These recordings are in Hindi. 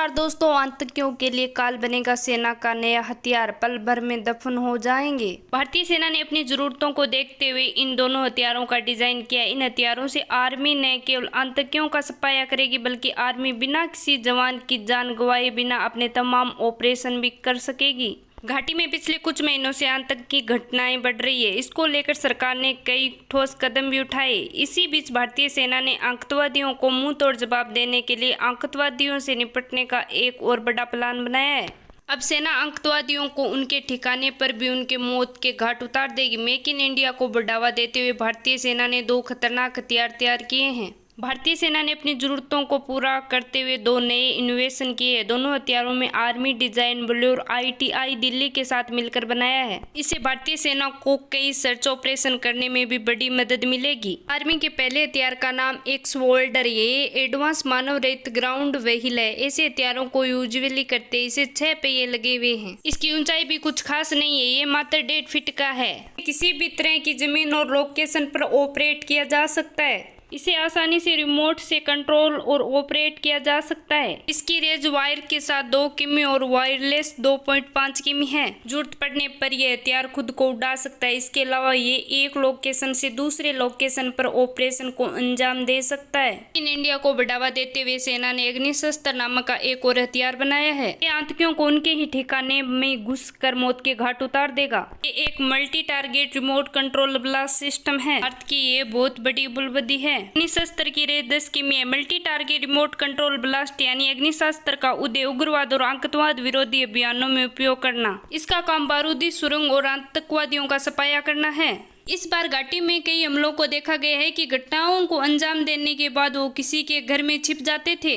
नमस्कार दोस्तों, आतंकियों के लिए काल बनेगा सेना का नया हथियार, पल भर में दफन हो जाएंगे। भारतीय सेना ने अपनी जरूरतों को देखते हुए इन दोनों हथियारों का डिजाइन किया। इन हथियारों से आर्मी न केवल आतंकियों का सफाया करेगी, बल्कि आर्मी बिना किसी जवान की जान गंवाए बिना अपने तमाम ऑपरेशन भी कर सकेगी। घाटी में पिछले कुछ महीनों से आतंक की घटनाएं बढ़ रही है। इसको लेकर सरकार ने कई ठोस कदम भी उठाए। इसी बीच भारतीय सेना ने आतंकवादियों को मुंह तोड़ जवाब देने के लिए आतंकवादियों से निपटने का एक और बड़ा प्लान बनाया है। अब सेना आतंकवादियों को उनके ठिकाने पर भी उनके मौत के घाट उतार देगी। मेक इन इंडिया को बढ़ावा देते हुए भारतीय सेना ने 2 खतरनाक हथियार तैयार किए हैं। भारतीय सेना ने अपनी जरूरतों को पूरा करते हुए 2 नए इनोवेशन किए हैं। दोनों हथियारों में आर्मी डिजाइन बलूर ITI दिल्ली के साथ मिलकर बनाया है। इससे भारतीय सेना को कई सर्च ऑपरेशन करने में भी बड़ी मदद मिलेगी। आर्मी के पहले हथियार का नाम एक्स-वोल्डर, ये एडवांस मानव रहित ग्राउंड व्हीकल है। ऐसे हथियारों को यूजुअली करते इसे 6 पहिए लगे हुए हैं। इसकी ऊंचाई भी कुछ खास नहीं है, ये मात्र 1.5 फीट का है। किसी भी तरह की जमीन और लोकेशन पर ऑपरेट किया जा सकता है। इसे आसानी से रिमोट से कंट्रोल और ऑपरेट किया जा सकता है। इसकी रेंज वायर के साथ 2 किमी और वायरलेस 2.5 किमी है। जरूरत पड़ने पर यह हथियार खुद को उड़ा सकता है। इसके अलावा ये एक लोकेशन से दूसरे लोकेशन पर ऑपरेशन को अंजाम दे सकता है। इन इंडिया को बढ़ावा देते हुए सेना ने अग्निशस्त्र नामक का एक और हथियार बनाया है। ये आतंकियों को उनके ही ठिकाने में घुस कर मौत के घाट उतार देगा। ये एक multi target remote control blast system है। भारत की ये बहुत बड़ी उपलब्धि है। अग्निशस्त्र की रेंज 10 किमी है। Multi target remote control blast यानी अग्निशस्त्र का उद्देश्य उग्रवाद और आतंकवाद विरोधी अभियानों में उपयोग करना। इसका काम बारूदी सुरंग और आतंकवादियों का सफाया करना है। इस बार घाटी में कई हमलों को देखा गया है कि घटनाओं को अंजाम देने के बाद वो किसी के घर में छिप जाते थे।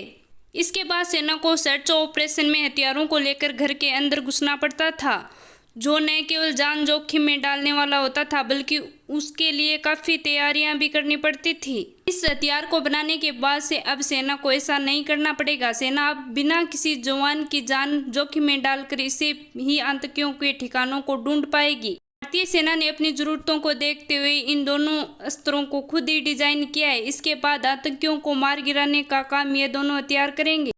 इसके बाद सेना को सर्च ऑपरेशन में हथियारों को लेकर घर के अंदर घुसना पड़ता था, जो न केवल जान जोखिम में डालने वाला होता था, बल्कि उसके लिए काफ़ी तैयारियां भी करनी पड़ती थी। इस हथियार को बनाने के बाद से अब सेना को ऐसा नहीं करना पड़ेगा। सेना अब बिना किसी जवान की जान जोखिम में डालकर इसे ही आतंकियों के ठिकानों को ढूंढ पाएगी। भारतीय सेना ने अपनी जरूरतों को देखते हुए इन दोनों अस्त्रों को खुद ही डिजाइन किया है। इसके बाद आतंकियों को मार गिराने का काम ये दोनों हथियार करेंगे।